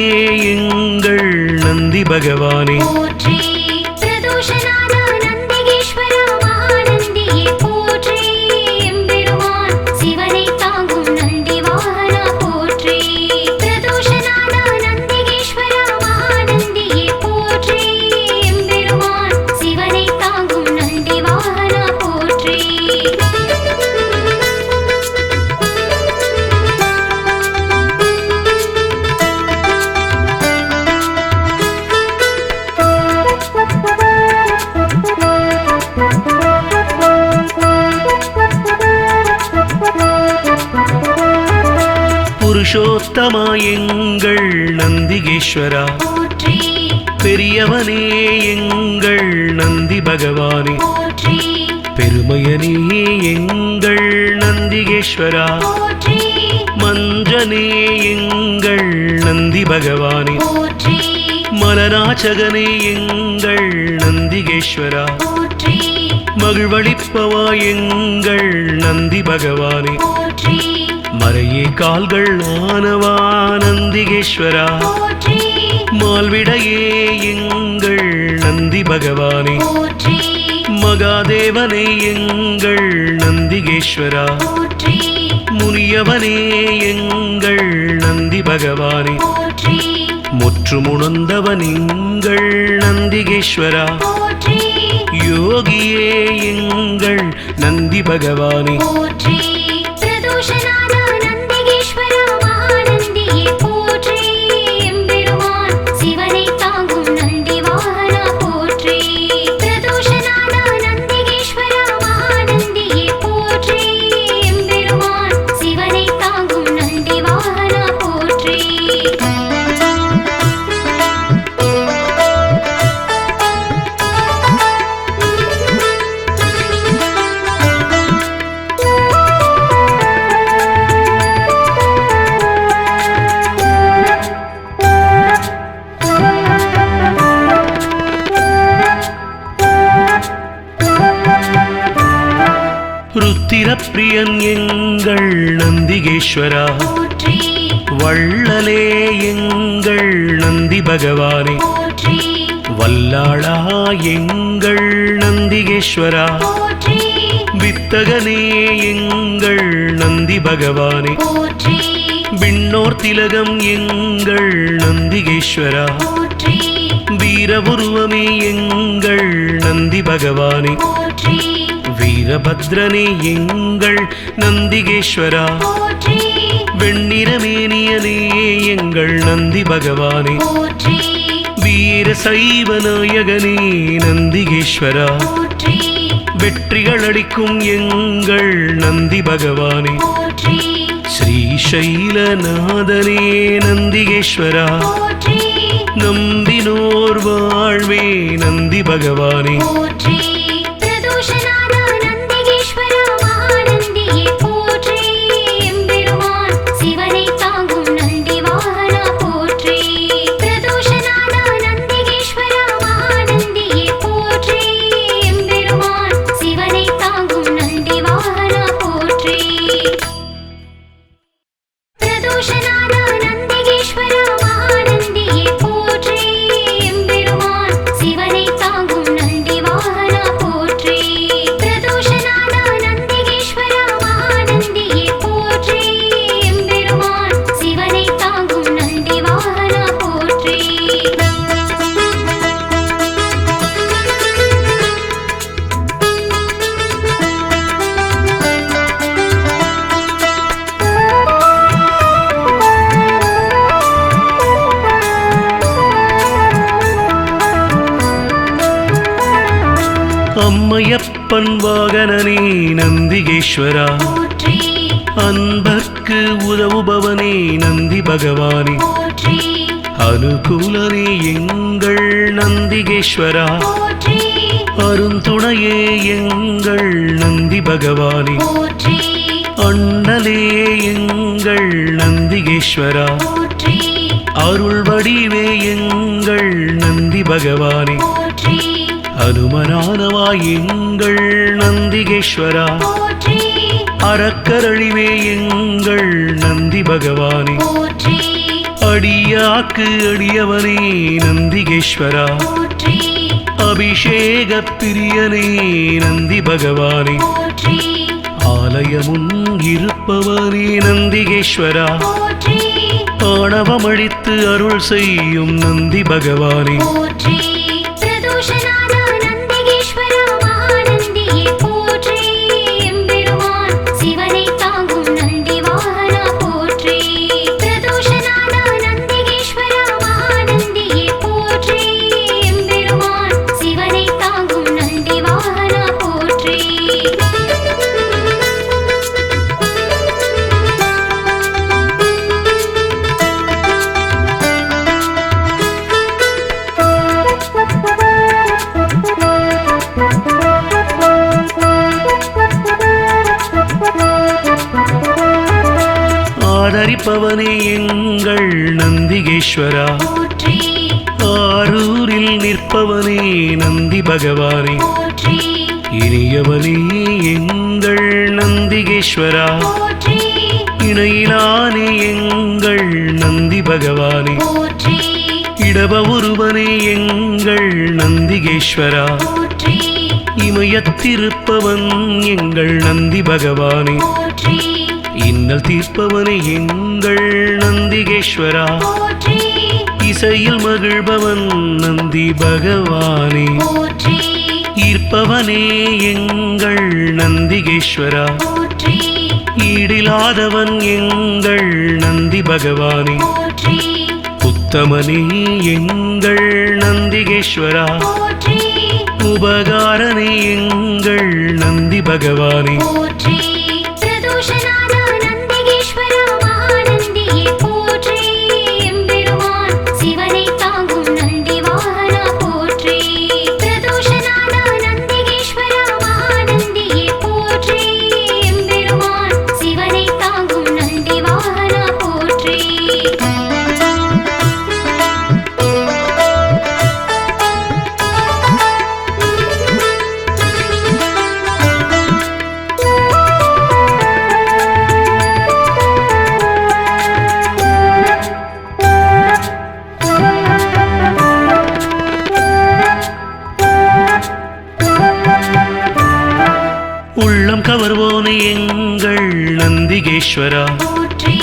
எங்கள் நந்தி பகவானே, போற்றி பிரதோஷநாத நந்திகேஸ்வர மகாநந்தியே போற்றி எம்பெருமான் சிவனை தாங்கும் நந்தி வாகனா போற்றி பிரதோஷநாத நந்திகேஸ்வர மகாநந்தியே போற்றி எம்பெருமான் சிவனை தாங்கும் நந்தி வாகனா போற்றி புருஷோத்தமா எங்கள் நந்திகேஸ்வரா, போற்றி பெரியவனே எங்கள் நந்தி பகவானே, போற்றி பெருமையனே எங்கள் நந்திகேஸ்வரா, போற்றி மஞ்சனே எங்கள் நந்தி பகவானே, போற்றி மலராச்சகனே எங்கள் நந்திகேஸ்வரா, போற்றி மகிழ்வளிப்பவா எங்கள் நந்தி பகவானே, போற்றி மறையே கால்கள் ஆனவா நந்திகேஸ்வரா, போற்றி மால்விடையே எங்கள் நந்தி பகவானே, போற்றி மகாதேவனே எங்கள் நந்திகேஸ்வரா, போற்றி முனியவனே எங்கள் நந்தி பகவானே, போற்றி முற்றுமுணர்ந்தவன் எங்கள் நந்திகேஸ்வரா, போற்றி யோகியே எங்கள் நந்தி பகவானே, போற்றி பிரதோஷநாத நந்திகேஸ்வர மகாநந்தியே போற்றி எம்பெருமான் சிவனை தாங்கும் நந்தி வாகனா போற்றி பிரதோஷநாத நந்திகேஸ்வர மகாநந்தியே போற்றி எம்பெருமான் சிவனை தாங்கும் நந்தி வாகனா போற்றி ருத்திரப்பிரியன் எங்கள் நந்திகேஸ்வரா, போற்றி வள்ளலே எங்கள் நந்தி பகவானே, போற்றி வல்லாளா எங்கள் நந்திகேஸ்வரா, போற்றி வித்தகனே எங்கள் நந்தி பகவானே, போற்றி விண்ணோர் திலகம் எங்கள் நந்திகேஸ்வரா, போற்றி வீரபுருவமே எங்கள் நந்தி பகவானே, போற்றி வீரபத்ரனே எங்கள் நந்திகேஸ்வரா, போற்றி வெண்ணிறமேனியனே எங்கள் நந்தி பகவானே, போற்றி வீர சைவ நாயகனே நந்திகேஸ்வரா, போற்றி வெற்றிகள் அளிக்கும் எங்கள் நந்தி பகவானே, போற்றி ஸ்ரீசைலநாதனே நந்திகேஸ்வரா, போற்றி நம்பினோர் வாழ்வே நந்தி பகவானே, போற்றி பிரதோஷநாத நந்திகேஸ்வர மகாநந்தியே போற்றி எம்பெருமான் சிவனை தாங்கும் நந்தி வாகனா போற்றி பிரதோஷநாத நந்திகேஸ்வர மகாநந்தியே போற்றி எம்பெருமான் சிவனை தாங்கும் நந்தி வாகனா போற்றி பிரதோஷநாத நந்திகேஸ்வர மகாநந்தியே போற்றி எம்பெருமான் சிவனை தாங்கும் நந்தி வாகனா போற்றி பிரதோஷநாத நந்திகேஸ்வர மகாநந்தியே போற்றி எம்பெருமான் சிவனை தாங்கும் நந்தி வாகனா போற்றி அம்மையப்பன் வாகனனே நந்திகேஸ்வரா, போற்றி அன்பர்க்கு உதவுபவனே நந்தி பகவானே, போற்றி அனுகூலனே எங்கள் நந்திகேஸ்வரா, போற்றி அருந்துணையே எங்கள் நந்தி பகவானே, போற்றி அண்ணலே எங்கள் நந்திகேஸ்வரா, போற்றி அருள் வடிவே எங்கள் நந்தி பகவானே, போற்றி அனுமனானவாய் எங்கள் நந்திகேஸ்வரா, போற்றி அறக்கரழிவே எங்கள் நந்தி பகவானே, போற்றி அடியாக்கு அடியவனே நந்திகேஸ்வரா, போற்றி அபிஷேக பிரியனே நந்தி பகவானே, போற்றி ஆலயமுன் இருப்பவனே நந்திகேஸ்வரா, போற்றி ஆணவமழித்து அருள் செய்யும் நந்தி பகவானே, போற்றி பிரதோஷநாத நந்திகேஸ்வர மகாநந்தியே போற்றி எம்பெருமான் சிவனை தாங்கும் நந்தி வாகனா போற்றி பிரதோஷநாத நந்திகேஸ்வர மகாநந்தியே போற்றி எம்பெருமான் சிவனை தாங்கும் நந்தி வாகனா போற்றி ஆதரிப்பவனே எங்கள் நந்திகேஸ்வரா, போற்றி ஆரூரில் நிற்பவனே நந்தி பகவானே, போற்றி இனியவனே எங்கள் நந்திகேஸ்வரா, போற்றி இணையிலானே எங்கள் நந்தி பகவானே, போற்றி இடப ஒருவனே எங்கள் நந்திகேஸ்வரா, போற்றி இமயத்திருப்பவன் எங்கள் நந்தி பகவானே, போற்றி இன்னல் தீர்ப்பவனே எங்கள் நந்திகேஸ்வரா, போற்றி இசையில் மகிழ்பவன் நந்தி பகவானே, போற்றி ஈர்ப்பவனே எங்கள் நந்திகேஸ்வரா, போற்றி ஈடிலாதவன் எங்கள் நந்தி பகவானே, போற்றி உத்தமனே எங்கள் நந்திகேஸ்வரா, போற்றி உபகாரனே எங்கள் நந்தி பகவானே, போற்றி பிரதோஷநாத நந்திகேஸ்வர மகாநந்தியே போற்றி எம்பெருமான் சிவனை தாங்கும் நந்தி வாகனா போற்றி பிரதோஷநாத நந்திகேஸ்வர மகாநந்தியே போற்றி எம்பெருமான் சிவனை தாங்கும் நந்தி வாகனா போற்றி உள்ளம் கவர்வோனே எங்கள் நந்திகேஸ்வரா, போற்றி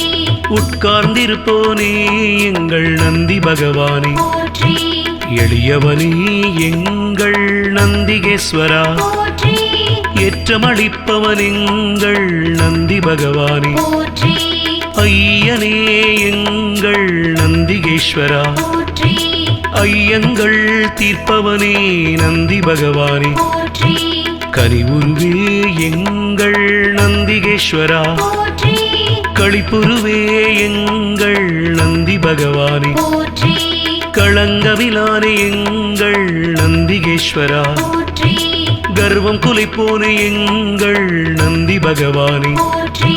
உட்கார்ந்திருப்போனே எங்கள் நந்தி பகவானே, போற்றி எளியவனே எங்கள் நந்திகேஸ்வரா, போற்றி ஏற்றமளிப்பவன் எங்கள் நந்தி பகவானே, போற்றி ஐயனே எங்கள் நந்திகேஸ்வரா, போற்றி ஐயங்கள் தீர்ப்பவனே நந்தி பகவானே, போற்றி கனிவுருவே எங்கள் நந்திகேஸ்வரா, போற்றி களிப்புருவே எங்கள் நந்தி பகவானே, போற்றி களங்கமிலானே எங்கள் நந்திகேஸ்வரா, போற்றி கர்வம் குலைப்போனே எங்கள் நந்தி பகவானே, போற்றி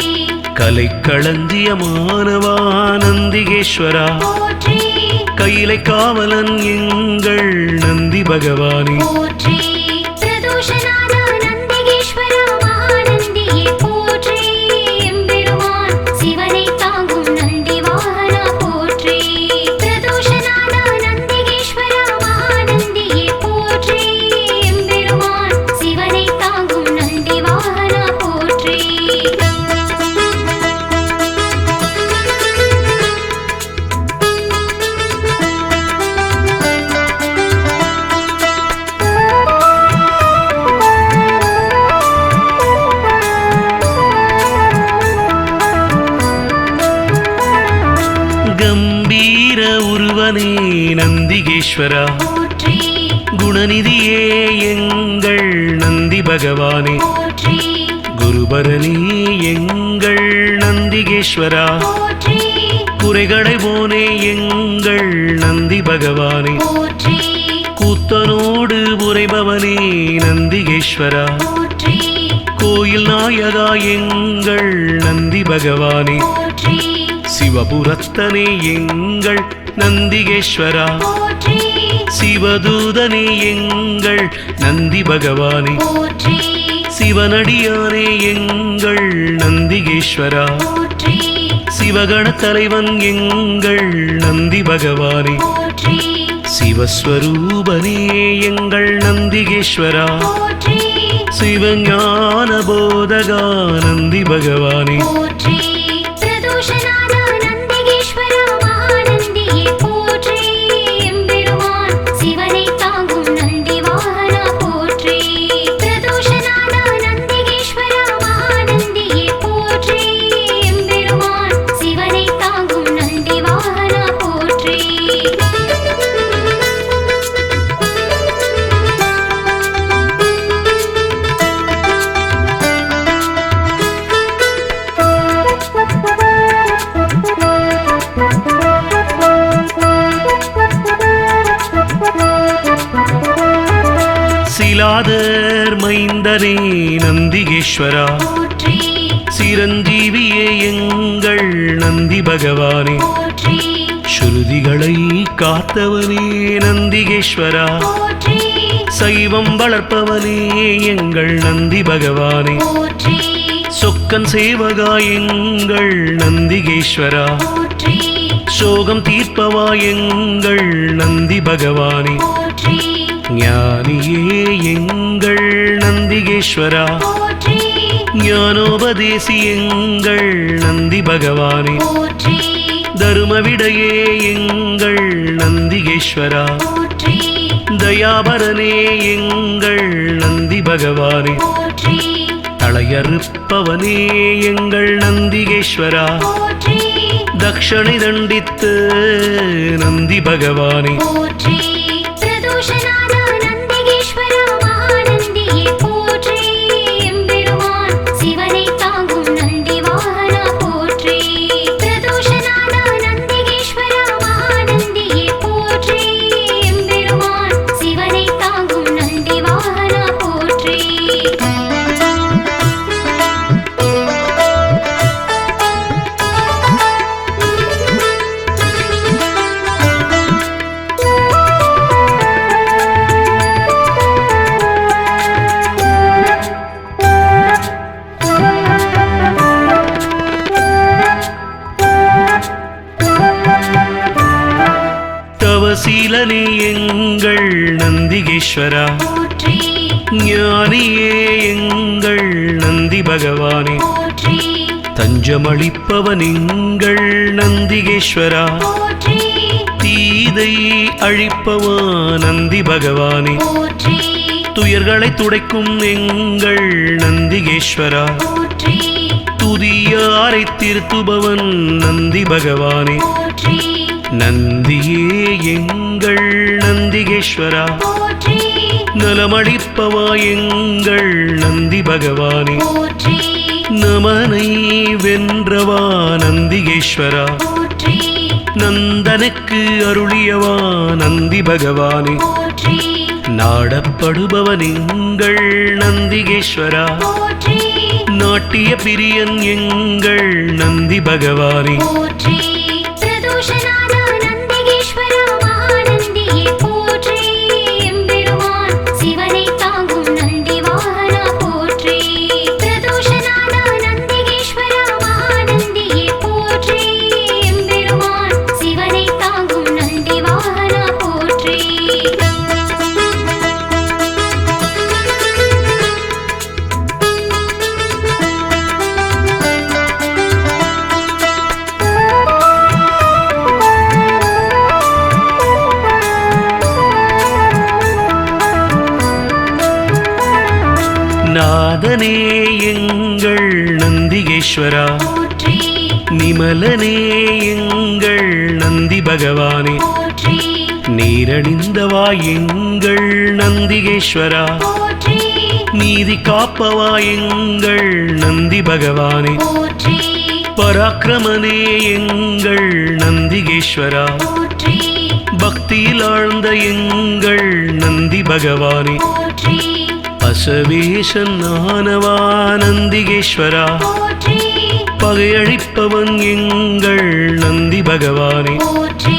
கலைக்களஞ்சியமானவா நந்திகேஸ்வரா, போற்றி கையிலை காவலன் எங்கள் நந்தி பகவானே, போற்றி பிரதோஷநாத நந்திகேஸ்வர மகாநந்தியே போற்றி எம்பெருமான் சிவனை தாங்கும் நந்தி வாகனா போற்றி பிரதோஷநாத நந்திகேஸ்வர மகாநந்தியே போற்றி எம்பெருமான் சிவனை தாங்கும் நந்தி வாகனா போற்றி கம்பீர உருவனே நந்திகேஸ்வரா, போற்றி குணநிதியே எங்கள் நந்தி நந்தி பகவானே போற்றி குருபரனே எங்கள் நந்திகேஸ்வரா போற்றி குறைகளை போனே எங்கள் நந்தி பகவானே போற்றி கூத்தனோடு உரைபவனே நந்திகேஸ்வரா போற்றி கோயில் நாயகா எங்கள் நந்தி பகவானே போற்றி சிவபுரத்தனே எங்கள் நந்திகேஸ்வரா போற்றி சிவதூதனே எங்கள் நந்தி பகவானே போற்றி சிவனடியானே எங்கள் நந்திகேஸ்வரா போற்றி சிவகண தலைவன் எங்கள் நந்தி பகவானே போற்றி சிவஸ்வரூபனே எங்கள் நந்திகேஸ்வரா போற்றி சிவஞான போதகா நந்தி பகவானே போற்றி பிரதோஷநாத நந்திகேஸ்வர மகாநந்தியே போற்றி எம்பெருமான் சிவனை தாங்கும் நந்தி வாகனா போற்றி பிரதோஷநாத நந்திகேஸ்வர மகாநந்தியே போற்றி எம்பெருமான் சிவனை தாங்கும் நந்தி வாகனா போற்றி சிலாதர் மைந்தனே நந்திகேஸ்வரா போற்றி சிரஞ்சீவியே எங்கள் நந்தி பகவானே போற்றி ஸ்ருதிகளை காத்தவனே நந்திகேஸ்வரா போற்றி சைவம் வளர்ப்பவனே எங்கள் நந்தி பகவானே போற்றி சொக்கன் சேவகா எங்கள் நந்திகேஸ்வரா போற்றி சோகம் தீர்ப்பவா எங்கள் நந்தி பகவானே போற்றி ஞானியே எங்கள் நந்திகேஸ்வரா போற்றி ஞானோபதேசி எங்கள் நந்தி பகவானே போற்றி தருமவிடையே எங்கள் நந்திகேஸ்வரா போற்றி தயாபரனே எங்கள் நந்தி பகவானே போற்றி தளையறுப்பவனே எங்கள் நந்திகேஸ்வரா போற்றி தக்ஷணை தண்டித்து நந்தி பகவானே போற்றி பிரதோஷநாத நந்திகேஸ்வர மகாநந்தியே போற்றி எம்பெருமான் சிவனை தாங்கும் நந்தி வாகனா போற்றி பிரதோஷநாத நந்திகேஸ்வர மகாநந்தியே போற்றி எம்பெருமான் சிவனை தாங்கும் நந்தி வாகனா போற்றி தவசீலனே எங்கள் நந்திகேஸ்வரா போற்றி ஞானியே எங்கள் நந்தி பகவானே போற்றி தஞ்சமளிப்பவன் எங்கள் நந்திகேஸ்வரா போற்றி தீதை அழிப்பவா நந்தி பகவானே போற்றி துயர்களை துடைக்கும் எங்கள் நந்திகேஸ்வரா போற்றி துதியாரை திருத்துபவன் நந்தி பகவானே போற்றி நந்தியே எங்கள் நந்திகேஸ்வரா போற்றி நலமளிப்பவா எங்கள் நந்தி பகவானே போற்றி நமனை வென்றவா நந்திகேஸ்வரா போற்றி நந்தனுக்கு அருளியவா நந்தி பகவானே போற்றி நாடப்படுபவன் எங்கள் நந்திகேஸ்வரா போற்றி நாட்டிய பிரியன் எங்கள் நந்தி பகவானே போற்றி பிரதோஷநாத நந்திகேஸ்வர மகாநந்தியே போற்றி எம்பெருமான் சிவனை தாங்கும் நந்தி வாகனா போற்றி பிரதோஷநாத நந்திகேஸ்வர மகாநந்தியே போற்றி எம்பெருமான் சிவனை தாங்கும் நந்தி வாகனா போற்றி நாதனே எங்கள் நந்திகேஸ்வரா போற்றி நிமலனே எங்கள் நந்தி பகவானே போற்றி நீரணிந்தவா எங்கள் நந்திகேஸ்வரா போற்றி நீதி காப்பவா எங்கள் நந்தி பகவானே போற்றி பராக்கிரமனே எங்கள் நந்திகேஸ்வரா போற்றி பக்தியில் ஆழ்ந்த எங்கள் நந்தி பகவானே போற்றி அசவேசன் ஆனவா நந்திகேஸ்வரா போற்றி பகையழிப்பவன் எங்கள் நந்தி பகவானே போற்றி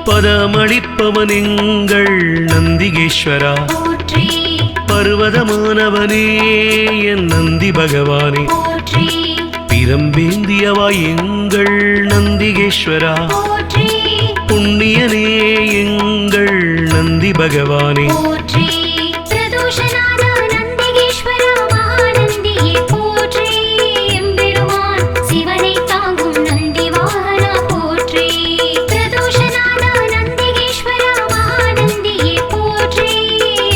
பதமளிப்பவன் எங்கள் நந்திகேஸ்வரா போற்றி பர்வதமானவனே என் நந்தி பகவானே போற்றி பிரம்பேந்தியவா எங்கள் நந்திகேஸ்வரா போற்றி புண்ணியனே எங்கள் நந்தி பகவானே போற்றி பிரதோஷநாத நந்திகேஸ்வர மகாநந்தியே போற்றி எம்பெருமான் சிவனை தாங்கும் நந்தி வாகனா போற்றி பிரதோஷநாத நந்திகேஸ்வர மகாநந்தியே போற்றி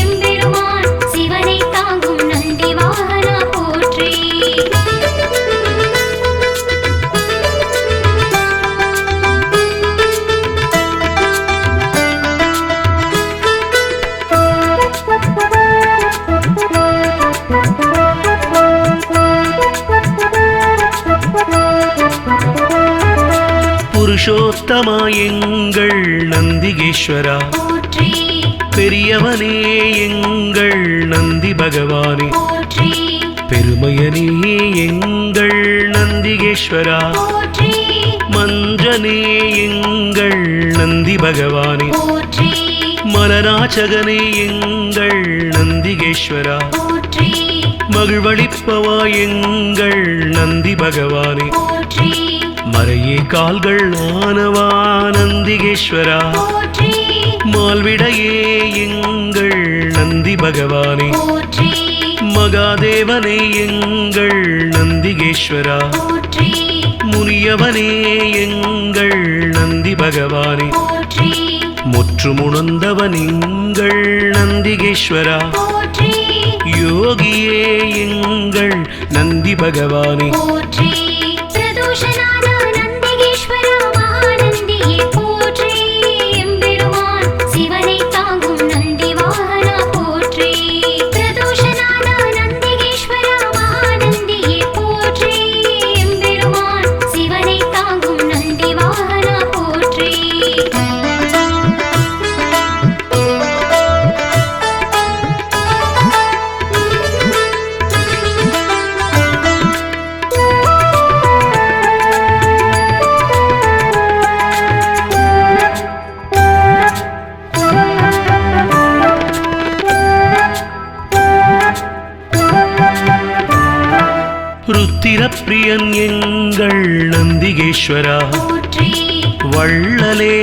எம்பெருமான் சிவனை தாங்கும் நந்தி வாகனா போற்றி புருஷோத்தமா எங்கள் நந்திகேஸ்வரா போற்றி பெரியவனே எங்கள் நந்தி பகவானே போற்றி பெருமையனே எங்கள் நந்திகேஸ்வரா போற்றி மஞ்சனே எங்கள் நந்தி பகவானே போற்றி மலராச்சகனே எங்கள் நந்திகேஸ்வரா போற்றி மகிழ்வளிப்பவா எங்கள் நந்தி பகவானே போற்றி மறையே கால்கள் ஆனவா நந்திகேஸ்வரா போற்றி மால்விடையே எங்கள் நந்தி பகவானே போற்றி மகாதேவனே எங்கள் நந்திகேஸ்வரா போற்றி முனியவனே எங்கள் நந்தி பகவானே போற்றி முற்றுமுணர்ந்தவன் எங்கள் நந்திகேஸ்வரா போற்றி யோகியே எங்கள் நந்தி பகவானே போற்றி பிரதோஷநாத நந்திகேஸ்வர மகாநந்தியே போற்றி எம்பெருமான் சிவனை தாங்கும் நந்தி வாகனா போற்றி பிரதோஷநாத நந்திகேஸ்வர மகாநந்தியே போற்றி எம்பெருமான் சிவனை தாங்கும் நந்தி வாகனா போற்றி ருத்திரப்பிரியன் எங்கள் நந்திகேஸ்வரா போற்றி வள்ளலே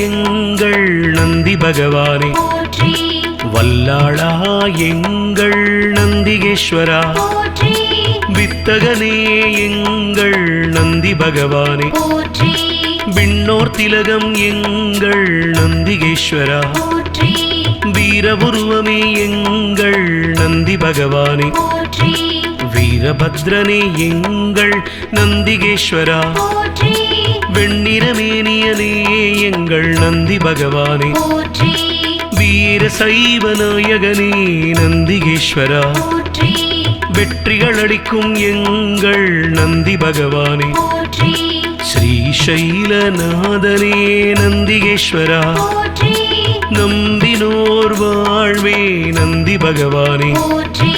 எங்கள் நந்தி பகவானே போற்றி வல்லாளா எங்கள் நந்திகேஸ்வரா போற்றி வித்தகனே எங்கள் நந்தி பகவானே போற்றி விண்ணோர் திலகம் எங்கள் நந்திகேஸ்வரா போற்றி வீரபுருவமே எங்கள் நந்தி பகவானே போற்றி வீரபத்ரனே எங்கள் நந்திகேஸ்வரா போற்றி வெண்ணிறமேனியனே எங்கள் நந்தி பகவானே போற்றி வீர சைவ நாயகனே நந்திகேஸ்வரா போற்றி வெற்றிகள் அளிக்கும் எங்கள் நந்தி பகவானே போற்றி ஸ்ரீசைலநாதனே நந்திகேஸ்வரா போற்றி நம்பினோர் வாழ்வே நந்தி பகவானே போற்றி